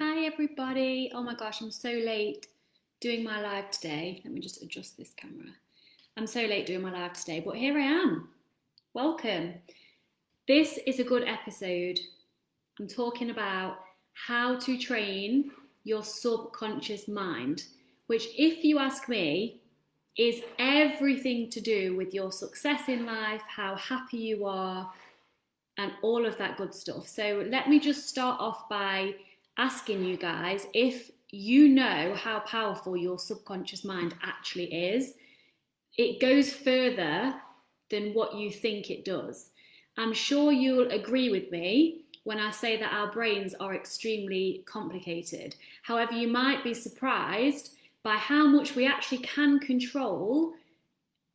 Hi everybody. Oh my gosh, I'm so late doing my live today. Let me just adjust this camera. I'm so late doing my live today, but here I am. Welcome. This is a good episode. I'm talking about how to train your subconscious mind, which, if you ask me, is everything to do with your success in life, how happy you are, and all of that good stuff. So let me just start off by asking you guys if you know how powerful your subconscious mind actually is. It goes further than what you think it does. I'm sure you'll agree with me when I say that our brains are extremely complicated. However, you might be surprised by how much we actually can control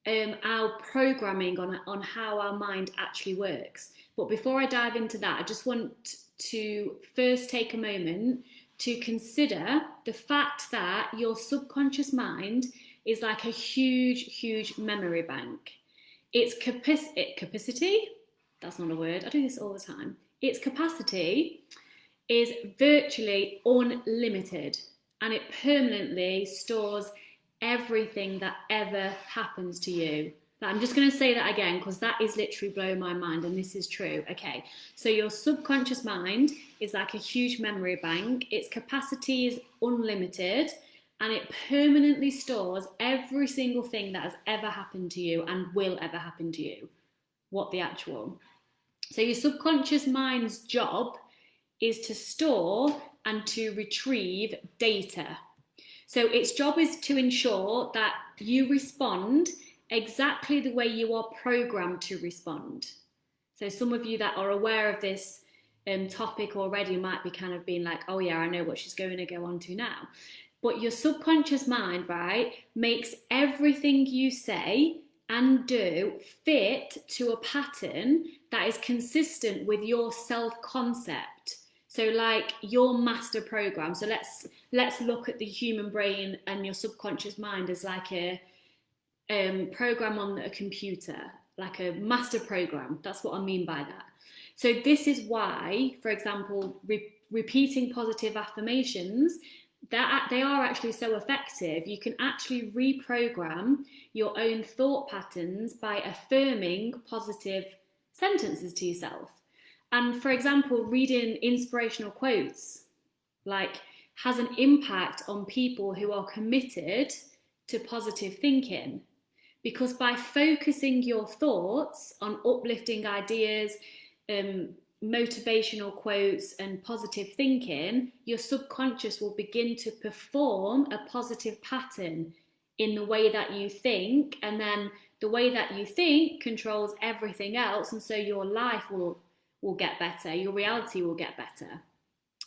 our programming on how our mind actually works. But before I dive into that, I just want to first take a moment to consider the fact that your subconscious mind is like a huge memory bank. Its capacity, that's not a word, I do this all the time. Its capacity is virtually unlimited, and it permanently stores everything that ever happens to you. I'm just going to say that again because that is literally blowing my mind, and this is true. Okay, so your subconscious mind is like a huge memory bank. Its capacity is unlimited, and it permanently stores every single thing that has ever happened to you and will ever happen to you. What the actual? So your subconscious mind's job is to store and to retrieve data. So its job is to ensure that you respond exactly the way you are programmed to respond. So some of you that are aware of this topic already might be kind of being like, oh yeah, I know what she's going to go on to now. But your subconscious mind, right, makes everything you say and do fit to a pattern that is consistent with your self-concept. So like your master program. So let's look at the human brain and your subconscious mind as like a program on a computer, like a master program. That's what I mean by that. So this is why, for example, repeating positive affirmations, that they are actually so effective. You can actually reprogram your own thought patterns by affirming positive sentences to yourself. And for example, reading inspirational quotes like has an impact on people who are committed to positive thinking, because by focusing your thoughts on uplifting ideas, motivational quotes and positive thinking, your subconscious will begin to perform a positive pattern in the way that you think, and then the way that you think controls everything else, and so your life will get better, your reality will get better.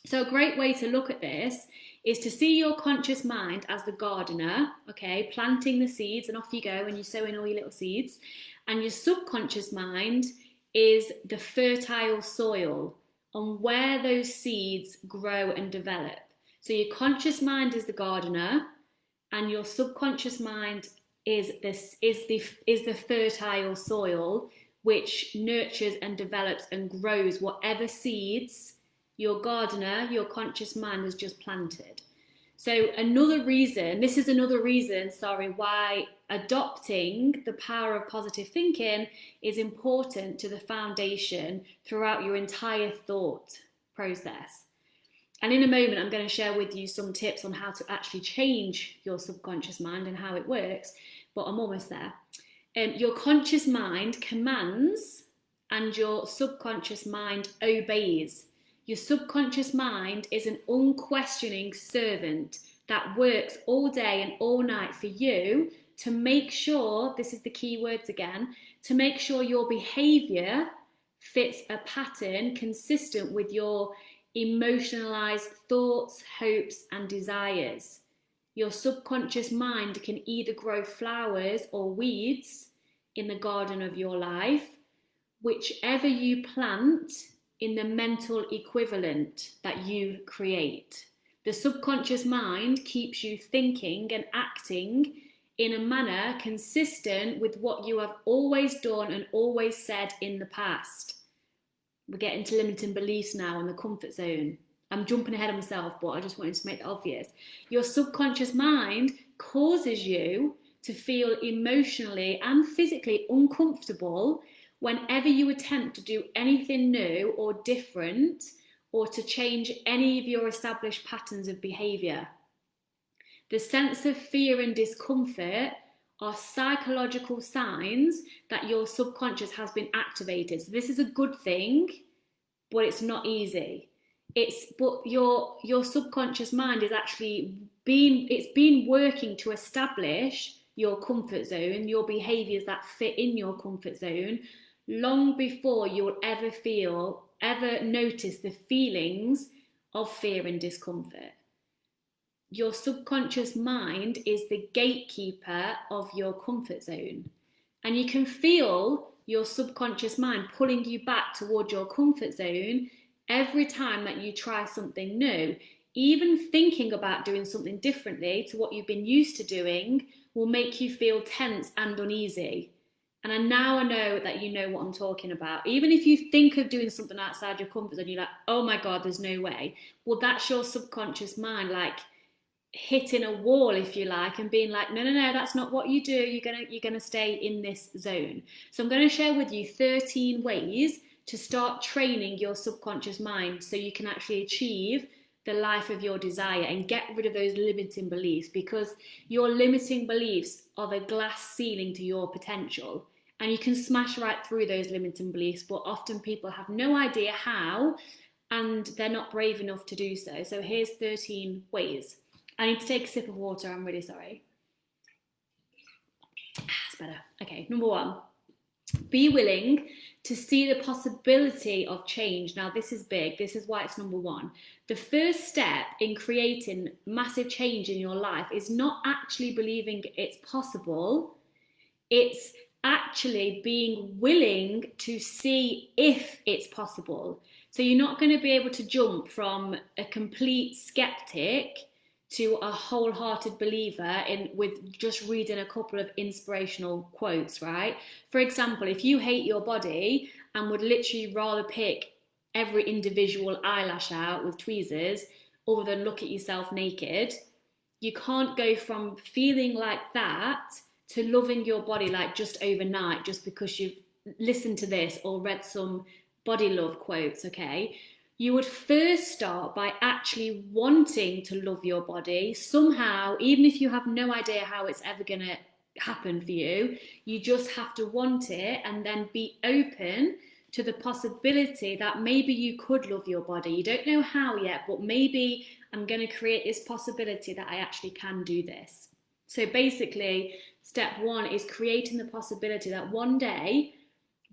So a great way to look at this is to see your conscious mind as the gardener, okay, planting the seeds, and off you go and you sow in all your little seeds. And your subconscious mind is the fertile soil on where those seeds grow and develop. So your conscious mind is the gardener, and your subconscious mind is the fertile soil which nurtures and develops and grows whatever seeds your gardener, your conscious mind has just planted. So another reason, why adopting the power of positive thinking is important to the foundation throughout your entire thought process. And in a moment, I'm going to share with you some tips on how to actually change your subconscious mind and how it works, but I'm almost there. Your conscious mind commands and your subconscious mind obeys. Your subconscious mind is an unquestioning servant that works all day and all night for you to make sure, this is the key words again, to make sure your behaviour fits a pattern consistent with your emotionalised thoughts, hopes and desires. Your subconscious mind can either grow flowers or weeds in the garden of your life, whichever you plant in the mental equivalent that you create. The subconscious mind keeps you thinking and acting in a manner consistent with what you have always done and always said in the past. We're getting to limiting beliefs now and the comfort zone. I'm jumping ahead of myself, but I just wanted to make that obvious. Your subconscious mind causes you to feel emotionally and physically uncomfortable whenever you attempt to do anything new or different, or to change any of your established patterns of behaviour. The sense of fear and discomfort are psychological signs that your subconscious has been activated. So this is a good thing, but it's not easy. But your subconscious mind is actually been working to establish your comfort zone, your behaviours that fit in your comfort zone, long before you'll ever notice the feelings of fear and discomfort. Your subconscious mind is the gatekeeper of your comfort zone. And you can feel your subconscious mind pulling you back toward your comfort zone every time that you try something new. Even thinking about doing something differently to what you've been used to doing will make you feel tense and uneasy. And now I know that you know what I'm talking about. Even if you think of doing something outside your comfort zone, you're like, oh my God, there's no way. Well, that's your subconscious mind, like, hitting a wall, if you like, and being like, no, that's not what you do. You're gonna stay in this zone. So I'm going to share with you 13 ways to start training your subconscious mind so you can actually achieve the life of your desire and get rid of those limiting beliefs, because your limiting beliefs are the glass ceiling to your potential, and you can smash right through those limiting beliefs, but often people have no idea how, and they're not brave enough to do so. So here's 13 ways. I need to take a sip of water, I'm really sorry. It's better. Okay, number 1, be willing to see the possibility of change. Now, this is big. This is why it's number 1. The first step in creating massive change in your life is not actually believing it's possible. It's actually being willing to see if it's possible. So you're not going to be able to jump from a complete skeptic to a wholehearted believer with just reading a couple of inspirational quotes, right? For example, if you hate your body and would literally rather pick every individual eyelash out with tweezers other than look at yourself naked, you can't go from feeling like that to loving your body like just overnight, just because you've listened to this or read some body love quotes, okay? You would first start by actually wanting to love your body somehow, even if you have no idea how it's ever going to happen for you. You just have to want it, and then be open to the possibility that maybe you could love your body. You don't know how yet, but maybe I'm going to create this possibility that I actually can do this. So basically, step 1 is creating the possibility that one day,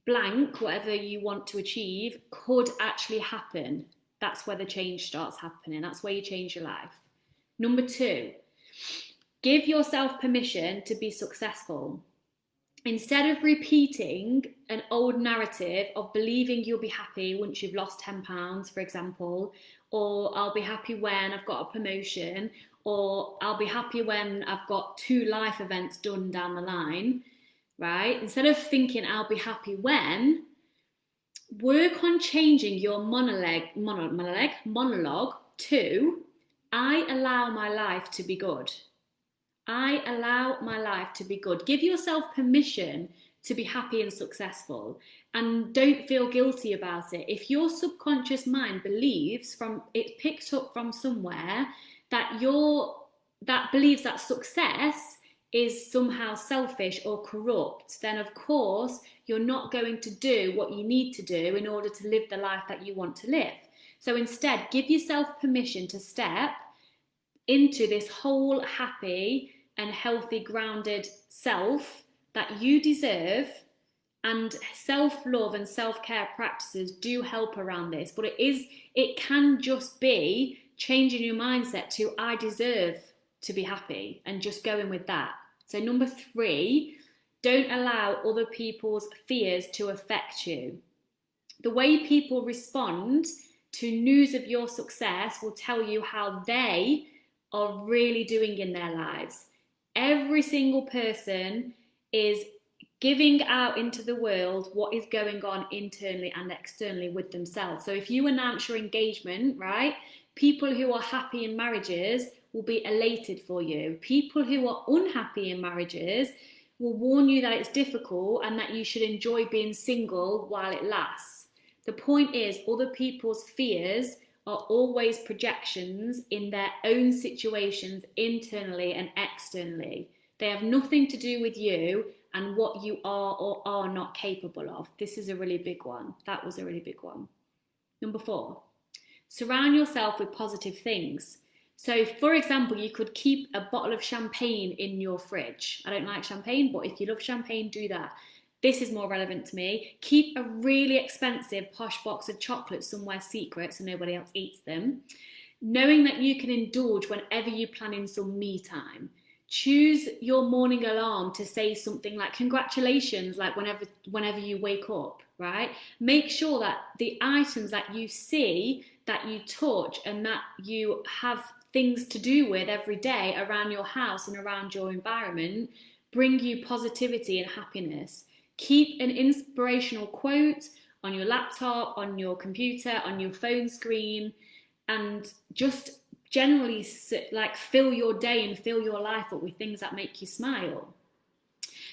blank, whatever you want to achieve, could actually happen. That's where the change starts happening. That's where you change your life. Number 2, give yourself permission to be successful. Instead of repeating an old narrative of believing you'll be happy once you've lost 10 pounds, for example, or I'll be happy when I've got a promotion, or I'll be happy when I've got 2 life events done down the line, right? Instead of thinking I'll be happy when, work on changing your monologue to, I allow my life to be good. I allow my life to be good. Give yourself permission to be happy and successful, and don't feel guilty about it. If your subconscious mind believes it's picked up from somewhere that believes that success is somehow selfish or corrupt, then of course you're not going to do what you need to do in order to live the life that you want to live. So instead, give yourself permission to step into this whole happy and healthy, grounded self that you deserve. And self-love and self-care practices do help around this, but it can just be changing your mindset to, I deserve to be happy, and just going with that. So number 3, don't allow other people's fears to affect you. The way people respond to news of your success will tell you how they are really doing in their lives. Every single person is giving out into the world what is going on internally and externally with themselves. So if you announce your engagement, right, people who are happy in marriages will be elated for you. People who are unhappy in marriages will warn you that it's difficult and that you should enjoy being single while it lasts. The point is, other people's fears are always projections in their own situations internally and externally. They have nothing to do with you and what you are or are not capable of. This is a really big one. That was a really big one. Number 4, surround yourself with positive things. So, for example, you could keep a bottle of champagne in your fridge. I don't like champagne, but if you love champagne, do that. This is more relevant to me. Keep a really expensive posh box of chocolates somewhere secret so nobody else eats them. Knowing that you can indulge whenever you plan in some me time. Choose your morning alarm to say something like congratulations, like whenever you wake up, right? Make sure that the items that you see, that you touch, and that you have things to do with every day around your house and around your environment bring you positivity and happiness. Keep an inspirational quote on your laptop, on your computer, on your phone screen, and just generally like fill your day and fill your life up with things that make you smile.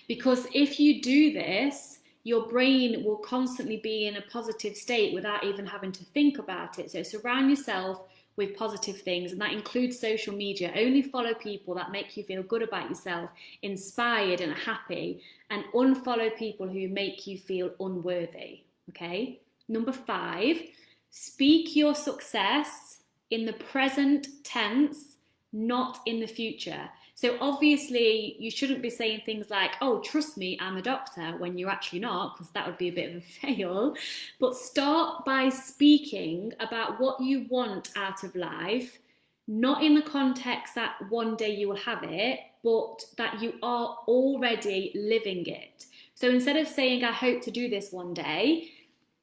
Because if you do this, your brain will constantly be in a positive state without even having to think about it. So surround yourself with positive things, and that includes social media. Only follow people that make you feel good about yourself, inspired and happy, and unfollow people who make you feel unworthy. Okay? Number 5, speak your success in the present tense, not in the future. So obviously you shouldn't be saying things like, oh, trust me, I'm a doctor, when you're actually not, because that would be a bit of a fail. But start by speaking about what you want out of life, not in the context that one day you will have it, but that you are already living it. So instead of saying, I hope to do this one day,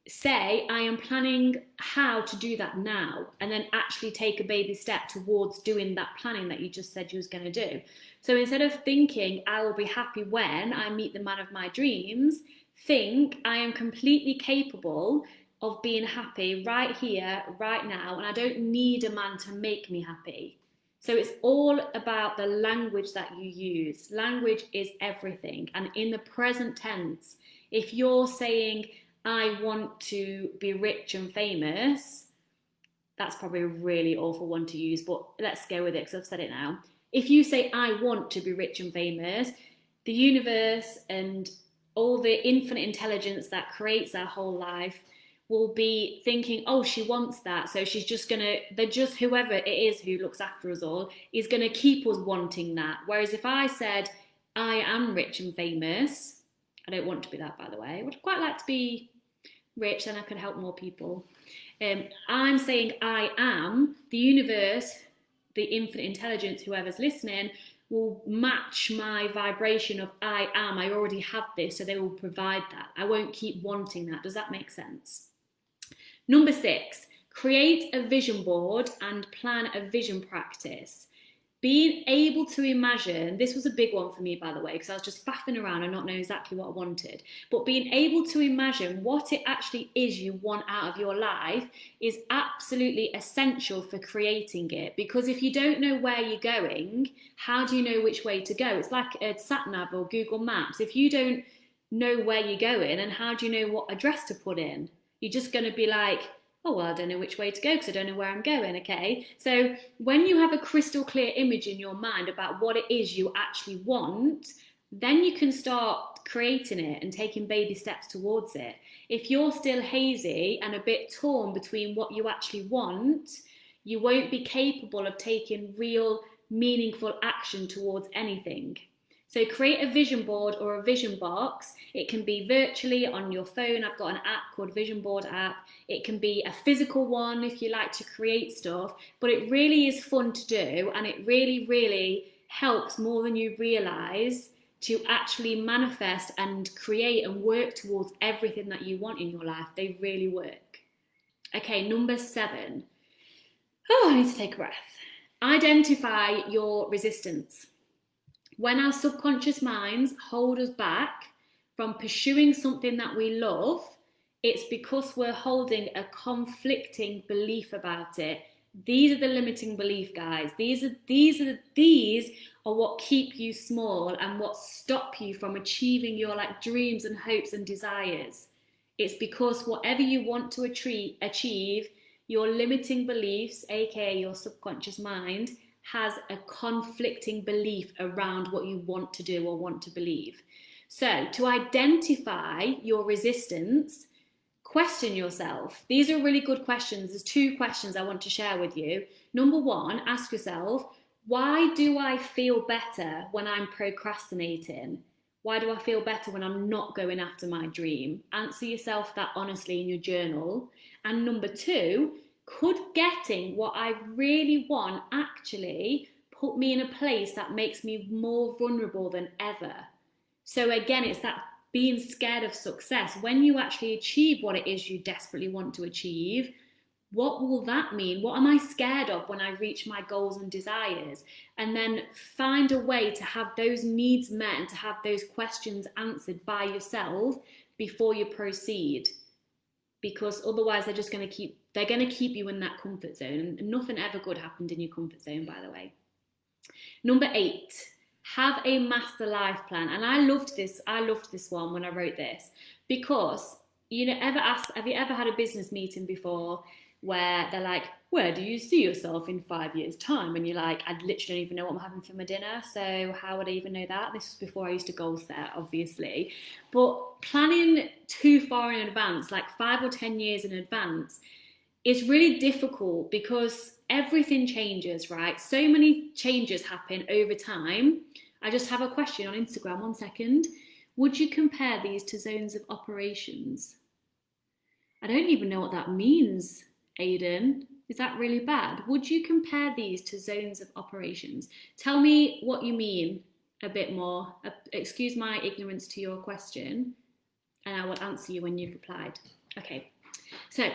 say, I am planning how to do that now, and then actually take a baby step towards doing that planning that you just said you was going to do. So instead of thinking, I will be happy when I meet the man of my dreams, think, I am completely capable of being happy right here, right now, and I don't need a man to make me happy. So it's all about the language that you use. Language is everything. And in the present tense, if you're saying, I want to be rich and famous, that's probably a really awful one to use, but let's go with it because I've said it now. If you say, I want to be rich and famous, the universe and all the infinite intelligence that creates our whole life will be thinking, oh, she wants that, so she's just whoever it is who looks after us all is gonna keep us wanting that. Whereas if I said, I am rich and famous, I don't want to be that, by the way, I would quite like to be rich and I could help more people. I'm saying I am, the universe, the infinite intelligence, whoever's listening, will match my vibration of I am. I already have this, so they will provide that. I won't keep wanting that. Does that make sense? Number 6, create a vision board and plan a vision practice. Being able to imagine, this was a big one for me, by the way, because I was just faffing around and not knowing exactly what I wanted. But being able to imagine what it actually is you want out of your life is absolutely essential for creating it. Because if you don't know where you're going, how do you know which way to go? It's like a sat-nav or Google Maps. If you don't know where you're going, and how do you know what address to put in? You're just going to be like, oh, well, I don't know which way to go because I don't know where I'm going, okay? So when you have a crystal clear image in your mind about what it is you actually want, then you can start creating it and taking baby steps towards it. If you're still hazy and a bit torn between what you actually want, you won't be capable of taking real, meaningful action towards anything. So create a vision board or a vision box. It can be virtually on your phone. I've got an app called Vision Board app. It can be a physical one if you like to create stuff, but it really is fun to do, and it really, really helps more than you realize to actually manifest and create and work towards everything that you want in your life. They really work. Okay, number 7. Oh, I need to take a breath. Identify your resistance. When our subconscious minds hold us back, from pursuing something that we love, it's because we're holding a conflicting belief about it. These are the limiting belief, guys. These are what keep you small and what stop you from achieving your like dreams and hopes and desires. It's because whatever you want to achieve, your limiting beliefs, aka your subconscious mind, has a conflicting belief around what you want to do or want to believe. So to identify your resistance, question yourself. These are really good questions. There's 2 questions I want to share with you. Number 1, ask yourself, why do I feel better when I'm procrastinating? Why do I feel better when I'm not going after my dream? Answer yourself that honestly in your journal. And number 2, could getting what I really want actually put me in a place that makes me more vulnerable than ever? So again, it's that being scared of success. When you actually achieve what it is you desperately want to achieve, what will that mean? What am I scared of when I reach my goals and desires? And then find a way to have those needs met and to have those questions answered by yourself before you proceed. Because otherwise they're going to keep you in that comfort zone. And nothing ever good happened in your comfort zone, by the way. Number 8, have a master life plan. And I loved this one when I wrote this, because have you ever had a business meeting before where they're like, where do you see yourself in 5 years' time? And you're like, I literally don't even know what I'm having for my dinner, so how would I even know that? This was before I used to goal set, obviously. But planning too far in advance, like 5 or 10 years in advance, is really difficult because everything changes, right? So many changes happen over time. I just have a question on Instagram, 1 second. Would you compare these to zones of operations? I don't even know what that means, Aidan. Is that really bad? Would you compare these to zones of operations? Tell me what you mean a bit more. Excuse my ignorance to your question, and I will answer you when you've replied. Okay, so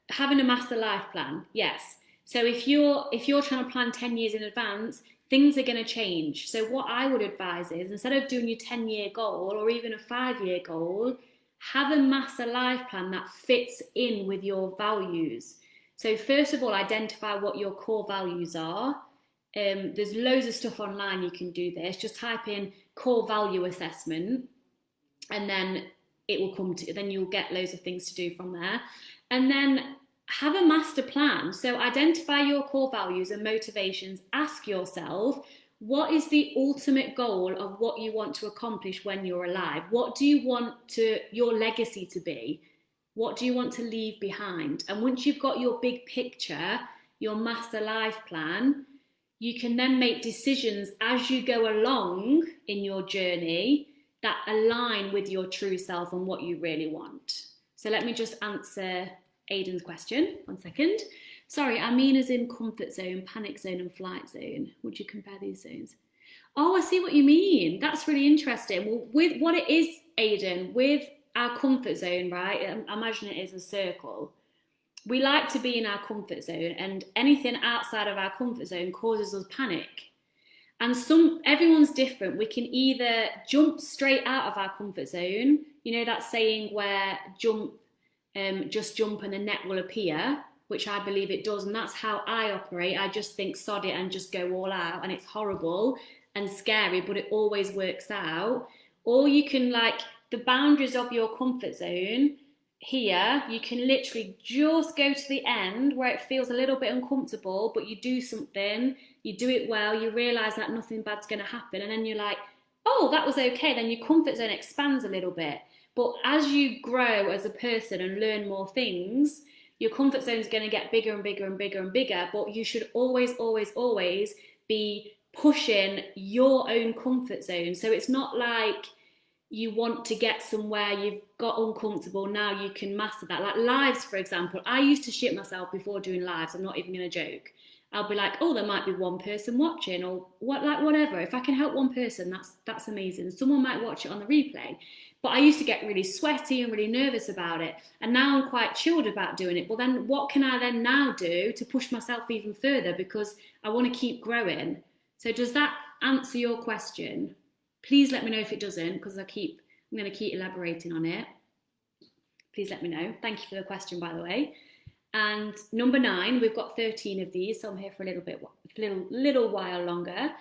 having a master life plan, yes. So if you're trying to plan 10 years in advance, things are going to change. So what I would advise is, instead of doing your 10-year goal or even a 5-year goal, have a master life plan that fits in with your values. So first of all, identify what your core values are. There's loads of stuff online you can do this. Just type in core value assessment, and then it will come to, then you'll get loads of things to do from there. And then have a master plan. So identify your core values and motivations. Ask yourself, what is the ultimate goal of what you want to accomplish when you're alive? What do you want your legacy to be? What do you want to leave behind? And once you've got your big picture, your master life plan, you can then make decisions as you go along in your journey that align with your true self and what you really want. So let me just answer Aidan's question. 1 second. Sorry, I mean as in comfort zone, panic zone and flight zone. Would you compare these zones? Oh, I see what you mean. That's really interesting. Well, with what it is, Aidan, with our comfort zone, right? Imagine it is a circle. We like to be in our comfort zone, and anything outside of our comfort zone causes us panic. And everyone's different. We can either jump straight out of our comfort zone, you know that saying where just jump and the net will appear, which I believe it does, and that's how I operate. I just think sod it and just go all out, and it's horrible and scary, but it always works out. Or you can, like, the boundaries of your comfort zone here, you can literally just go to the end where it feels a little bit uncomfortable, but you do something, you do it well, you realise that nothing bad's going to happen, and then you're like, oh, that was okay. Then your comfort zone expands a little bit. But as you grow as a person and learn more things, your comfort zone is going to get bigger and bigger and bigger and bigger, but you should always, always, always be pushing your own comfort zone. So it's not like you want to get somewhere, you've got uncomfortable, now you can master that. Like lives, for example, I used to shit myself before doing lives. I'm not even going to joke. I'll be like, oh, there might be one person watching, or whatever. If I can help one person, that's amazing. Someone might watch it on the replay. But I used to get really sweaty and really nervous about it. And now I'm quite chilled about doing it. Well, then what can I then now do to push myself even further? Because I want to keep growing. So does that answer your question? Please let me know if it doesn't, because I'm going to keep elaborating on it. Please let me know. Thank you for the question, by the way. And number 9, we've got 13 of these, so I'm here for a little while longer.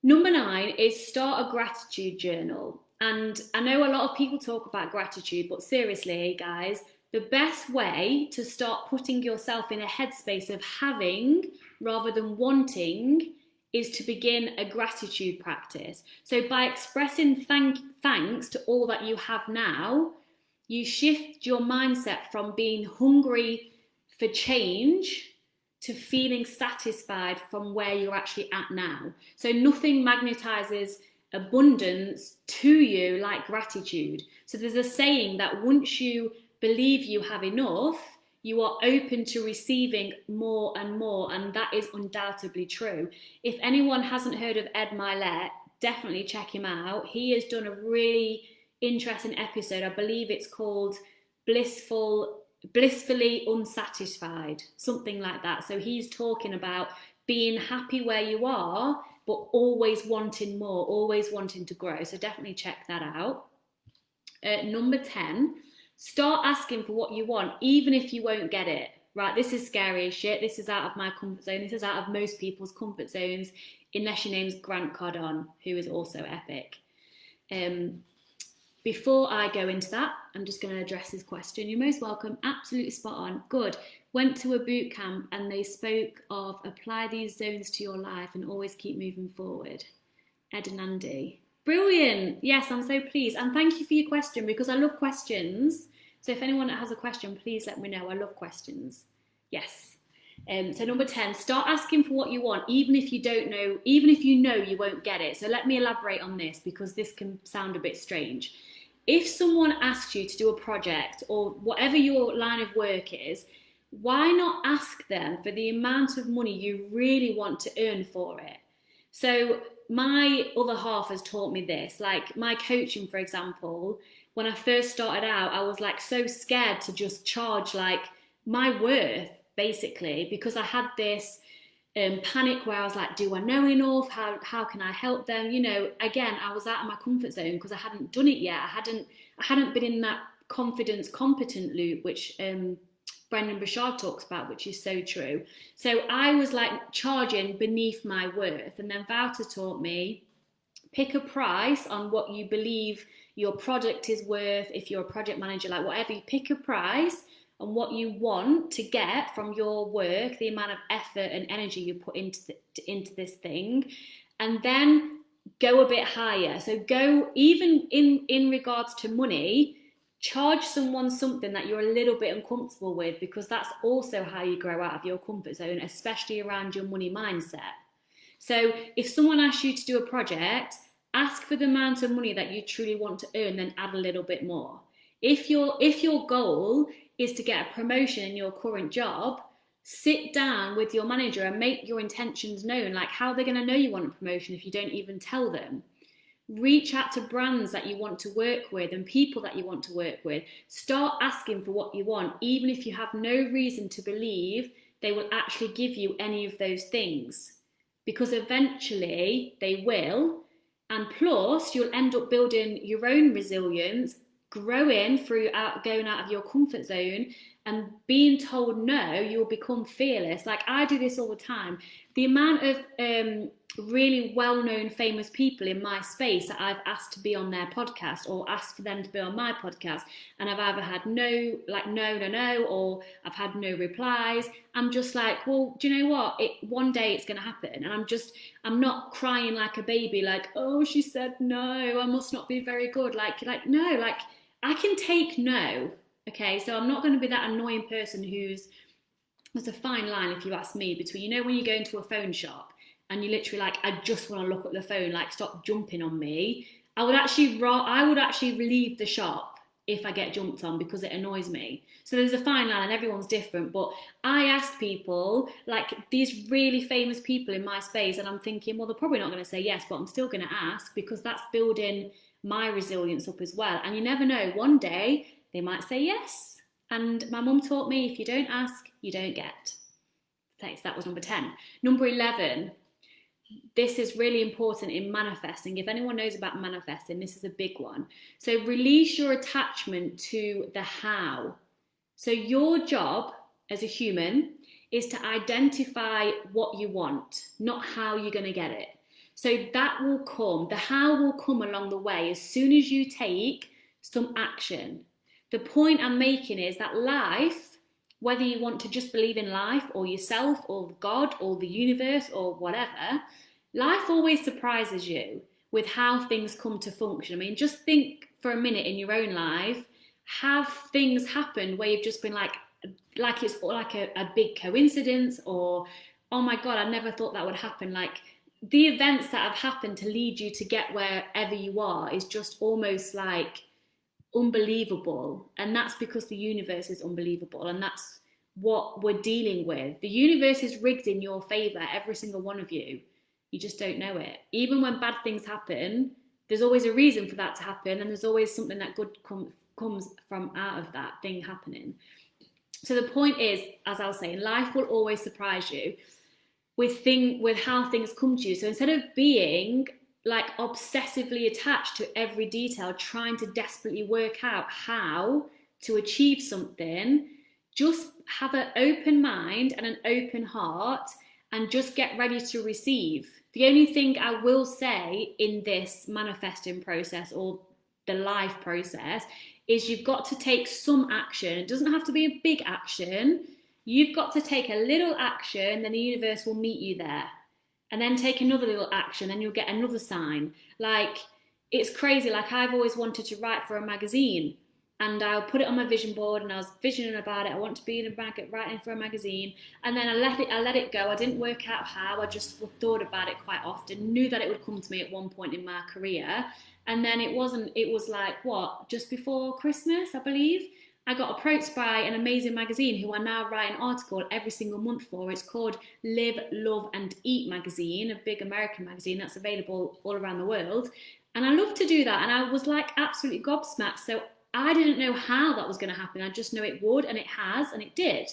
Number 9 is start a gratitude journal. And I know a lot of people talk about gratitude, but seriously, guys, the best way to start putting yourself in a headspace of having rather than wanting is to begin a gratitude practice. So by expressing thanks to all that you have now, you shift your mindset from being hungry for change to feeling satisfied from where you're actually at now. So nothing magnetizes abundance to you like gratitude. So there's a saying that once you believe you have enough, you are open to receiving more and more, and that is undoubtedly true. If anyone hasn't heard of Ed Milet, definitely check him out. He has done a really interesting episode. I believe it's called Blissfully Unsatisfied, something like that. So he's talking about being happy where you are, but always wanting more, always wanting to grow. So definitely check that out. Number 10, start asking for what you want, even if you won't get it. Right, this is scary as shit. This is out of my comfort zone. This is out of most people's comfort zones, unless your name's Grant Cardone, who is also epic. Before I go into that, I'm just going to address his question. You're most welcome. Absolutely spot on. Good. Went to a boot camp and they spoke of apply these zones to your life and always keep moving forward. Ed and Andy. Brilliant. Yes, I'm so pleased. And thank you for your question, because I love questions. So if anyone has a question, please let me know. I love questions. Yes. So number 10, start asking for what you want, even if you don't know, even if you know you won't get it. So let me elaborate on this, because this can sound a bit strange. If someone asks you to do a project or whatever your line of work is, why not ask them for the amount of money you really want to earn for it? So my other half has taught me this, like my coaching, for example. When I first started out, I was like so scared to just charge like my worth, basically, because I had this panic where I was like, do I know enough? How can I help them? You know, again, I was out of my comfort zone because I hadn't done it yet. I hadn't been in that confidence competent loop, which Brendan Burchard talks about, which is so true. So I was like charging beneath my worth. And then Wouter taught me, pick a price on what you believe your product is worth. If you're a project manager, like whatever, you pick a price and what you want to get from your work, the amount of effort and energy you put into this thing, and then go a bit higher. So go, even in regards to money, charge someone something that you're a little bit uncomfortable with, because that's also how you grow out of your comfort zone, especially around your money mindset. So if someone asks you to do a project, ask for the amount of money that you truly want to earn, then add a little bit more. If your goal is to get a promotion in your current job, sit down with your manager and make your intentions known. Like, how are they going to know you want a promotion if you don't even tell them? Reach out to brands that you want to work with and people that you want to work with. Start asking for what you want, even if you have no reason to believe they will actually give you any of those things, because eventually they will. And plus, you'll end up building your own resilience, growing through going out of your comfort zone, and being told no, you'll become fearless. Like, I do this all the time. The amount of really well-known famous people in my space that I've asked to be on their podcast, or asked for them to be on my podcast, and I've either had no, or I've had no replies. I'm just like, well, do you know what? One day it's going to happen. And I'm not crying like a baby, like, oh, she said no, I must not be very good. No, I can take no. Okay, so I'm not going to be that annoying person there's a fine line, if you ask me, between, you know, when you go into a phone shop and you literally like, I just want to look at the phone, like, stop jumping on me. I would actually leave the shop if I get jumped on, because it annoys me. So there's a fine line and everyone's different. But I asked people, like these really famous people in my space, and I'm thinking, well, they're probably not going to say yes, but I'm still going to ask, because that's building my resilience up as well. And you never know, one day they might say yes. And my mum taught me, if you don't ask, you don't get. Thanks, that was number 10. Number 11, this is really important in manifesting. If anyone knows about manifesting, this is a big one. So release your attachment to the how. So your job as a human is to identify what you want, not how you're going to get it. So that will come, the how will come along the way as soon as you take some action. The point I'm making is that life, whether you want to just believe in life or yourself or God or the universe or whatever, life always surprises you with how things come to function. I mean, just think for a minute in your own life, have things happened where you've just been like it's like a big coincidence, or oh my God, I never thought that would happen. Like the events that have happened to lead you to get wherever you are is just almost like unbelievable. And that's because the universe is unbelievable, and that's what we're dealing with. The universe is rigged in your favor, every single one of you. You just don't know it. Even when bad things happen, there's always a reason for that to happen, and there's always something that good comes from out of that thing happening. So the point is, as I was saying, life will always surprise you with how things come to you. So instead of being like obsessively attached to every detail, trying to desperately work out how to achieve something, just have an open mind and an open heart and just get ready to receive. The only thing I will say in this manifesting process or the life process is you've got to take some action. It doesn't have to be a big action. You've got to take a little action, then the universe will meet you there. And then take another little action, and you'll get another sign. Like, it's crazy. Like, I've always wanted to write for a magazine, and I'll put it on my vision board, and I was visioning about it. I want to be writing for a magazine. And then I let it go. I didn't work out how. I just thought about it quite often, knew that it would come to me at one point in my career. And then it was like, just before Christmas, I believe, I got approached by an amazing magazine who I now write an article every single month for. It's called Live, Love and Eat magazine, a big American magazine that's available all around the world. And I love to do that. And I was like absolutely gobsmacked. So I didn't know how that was going to happen. I just know it would, and it has, and it did.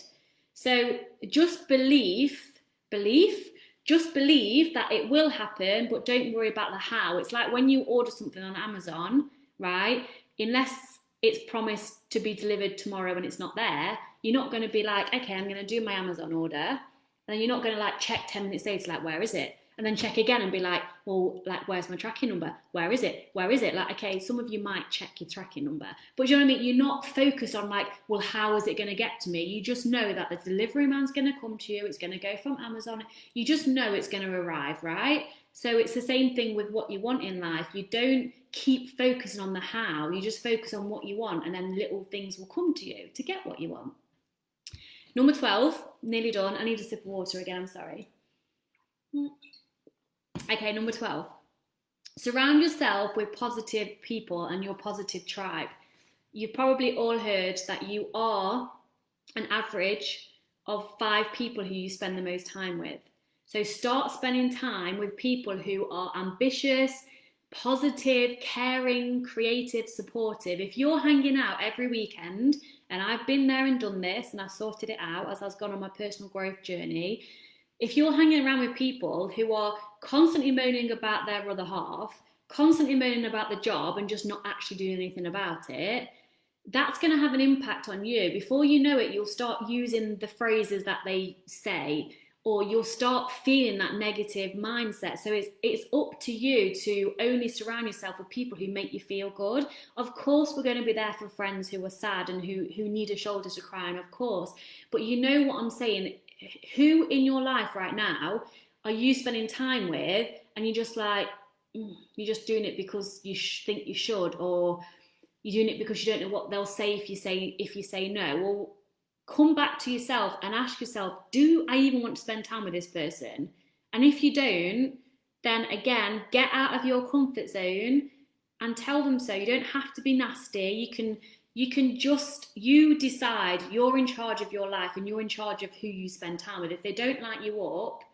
So just just believe that it will happen, but don't worry about the how. It's like when you order something on Amazon, right? Unless it's promised to be delivered tomorrow and it's not there, you're not going to be like, okay, I'm going to do my Amazon order. And then you're not going to like check 10 minutes later, like, where is it? And then check again and be like, well, like, where's my tracking number? Where is it? Where is it? Like, okay, some of you might check your tracking number, but you know what I mean? You're not focused on like, well, how is it going to get to me? You just know that the delivery man's going to come to you. It's going to go from Amazon. You just know it's going to arrive, right? So it's the same thing with what you want in life. You don't keep focusing on the how. You just focus on what you want, and then little things will come to you to get what you want. Number 12, nearly done. I need a sip of water again, I'm sorry. Okay, number 12. Surround yourself with positive people and your positive tribe. You've probably all heard that you are an average of 5 people who you spend the most time with. So start spending time with people who are ambitious, positive, caring, creative, supportive. If you're hanging out every weekend, and I've been there and done this, and I've sorted it out as I've gone on my personal growth journey, if you're hanging around with people who are constantly moaning about their other half, constantly moaning about the job and just not actually doing anything about it, that's going to have an impact on you. Before you know it, you'll start using the phrases that they say, or you'll start feeling that negative mindset. So it's up to you to only surround yourself with people who make you feel good. Of course, we're going to be there for friends who are sad and who need a shoulder to cry on, of course. But you know what I'm saying? Who in your life right now are you spending time with, and you're just like, you're just doing it because you think you should, or you're doing it because you don't know what they'll say if you say no? Well, come back to yourself and ask yourself, do I even want to spend time with this person? And if you don't, then again, get out of your comfort zone and tell them so. You don't have to be nasty. You decide. You're in charge of your life, and you're in charge of who you spend time with. If they don't light you up,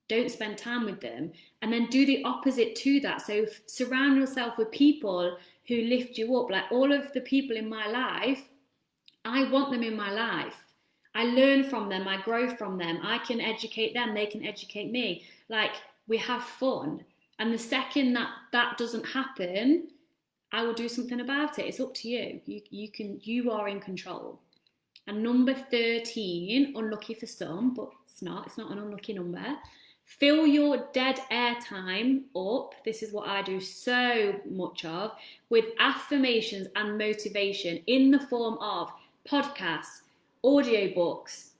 don't spend time with them. And then do the opposite to that. So surround yourself with people who lift you up. Like all of the people in my life, I want them in my life. I learn from them. I grow from them. I can educate them. They can educate me. Like we have fun. And the second that that doesn't happen, I will do something about it. It's up to you. You are in control. And number 13, unlucky for some, but it's not an unlucky number. Fill your dead air time up. This is what I do so much of, with affirmations and motivation in the form of podcasts, audiobooks,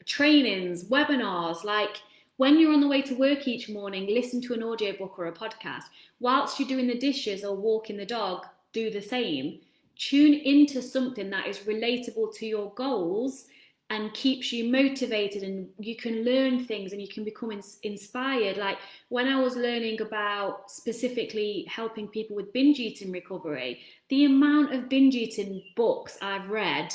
trainings, webinars. Like when you're on the way to work each morning, listen to an audiobook or a podcast. Whilst you're doing the dishes or walking the dog, do the same. Tune into something that is relatable to your goals and keeps you motivated, and you can learn things and you can become inspired. Like when I was learning about specifically helping people with binge eating recovery, the amount of binge eating books I've read,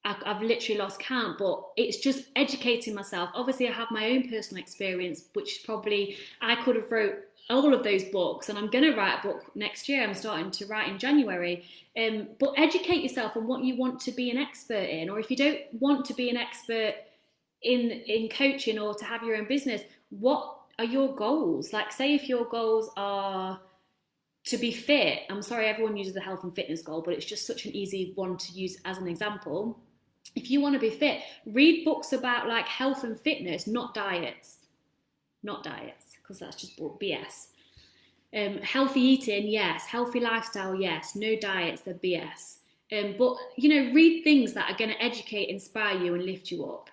I've literally lost count, but it's just educating myself. Obviously, I have my own personal experience, which probably I could have wrote all of those books, and I'm going to write a book next year. I'm starting to write in January. But educate yourself on what you want to be an expert in, or if you don't want to be an expert in coaching or to have your own business, what are your goals? Like, say if your goals are to be fit. I'm sorry, everyone uses the health and fitness goal, but it's just such an easy one to use as an example. If you want to be fit, read books about like health and fitness, not diets, because that's just BS. Healthy eating, yes. Healthy lifestyle, yes. No diets, they're BS. But, read things that are going to educate, inspire you and lift you up.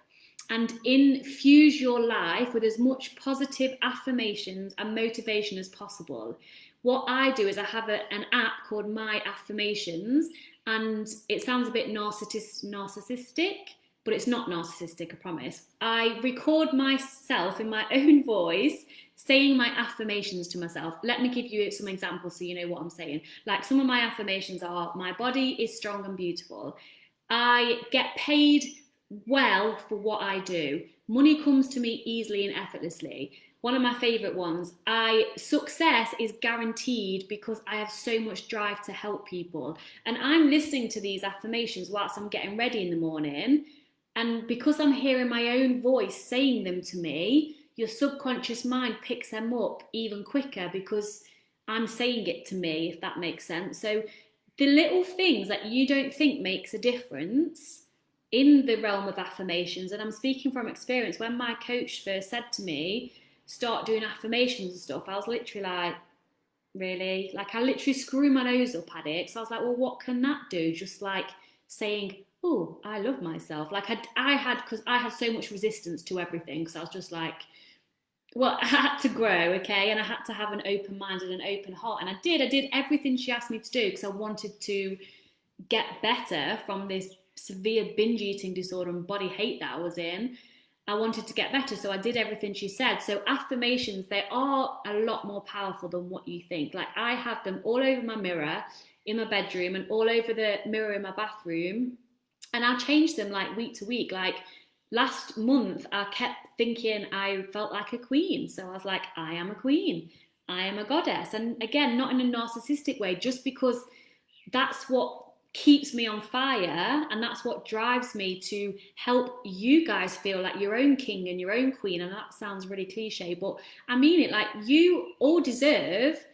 And infuse your life with as much positive affirmations and motivation as possible. What I do is I have an app called My Affirmations, and it sounds a bit narcissistic, but it's not narcissistic, I promise. I record myself in my own voice saying my affirmations to myself. Let me give you some examples so you know what I'm saying. Like some of my affirmations are, my body is strong and beautiful. I get paid well for what I do. Money comes to me easily and effortlessly. One of my favourite ones, success is guaranteed because I have so much drive to help people. And I'm listening to these affirmations whilst I'm getting ready in the morning. And because I'm hearing my own voice saying them to me, your subconscious mind picks them up even quicker because I'm saying it to me, if that makes sense. So the little things that you don't think makes a difference in the realm of affirmations, and I'm speaking from experience, when my coach first said to me, start doing affirmations and stuff, I was literally like, really? Like I literally screw my nose up at it. So I was like, well, what can that do? Just like saying, oh, I love myself. Like I had so much resistance to everything, because I was just like, well, I had to grow, okay? And I had to have an open mind and an open heart. And I did everything she asked me to do because I wanted to get better from this severe binge eating disorder and body hate that I was in. I wanted to get better, so I did everything she said. So affirmations, they are a lot more powerful than what you think. Like I have them all over my mirror in my bedroom and all over the mirror in my bathroom. And I change them like week to week. Like last month, I kept thinking I felt like a queen. So I was like, I am a queen. I am a goddess. And again, not in a narcissistic way, just because that's what keeps me on fire, and that's what drives me to help you guys feel like your own king and your own queen. And that sounds really cliche, but I mean it. Like you all deserve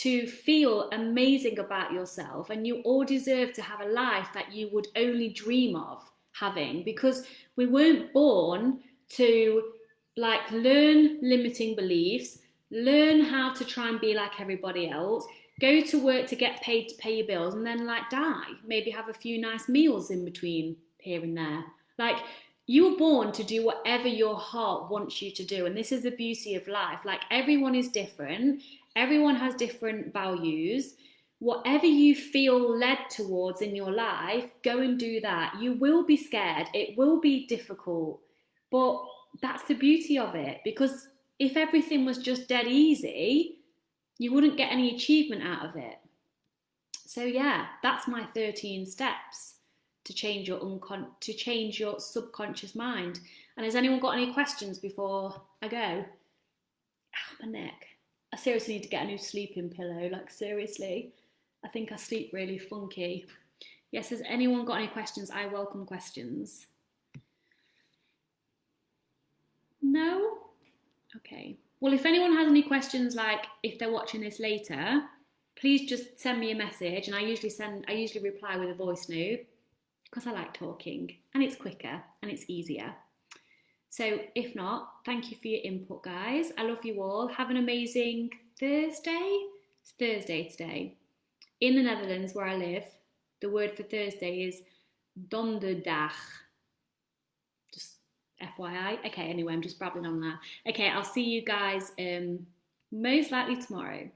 to feel amazing about yourself, and you all deserve to have a life that you would only dream of having, because we weren't born to like learn limiting beliefs, learn how to try and be like everybody else, go to work to get paid to pay your bills, and then like die, maybe have a few nice meals in between here and there. Like you were born to do whatever your heart wants you to do. And this is the beauty of life. Like everyone is different. Everyone has different values. Whatever you feel led towards in your life, go and do that. You will be scared. It will be difficult, but that's the beauty of it. Because if everything was just dead easy, you wouldn't get any achievement out of it. So yeah, that's my 13 steps to change your subconscious mind. And has anyone got any questions before I go? Ow, my neck. I seriously need to get a new sleeping pillow. Like seriously, I think I sleep really funky. Yes, has anyone got any questions? I welcome questions. No? Okay. Well, if anyone has any questions, like if they're watching this later, please just send me a message, and I usually reply with a voice note because I like talking and it's quicker and it's easier. So if not, thank you for your input, guys. I love you all. Have an amazing Thursday. It's Thursday today. In the Netherlands, where I live, the word for Thursday is donderdag. Just FYI. Okay, anyway, I'm just babbling on that. Okay, I'll see you guys most likely tomorrow.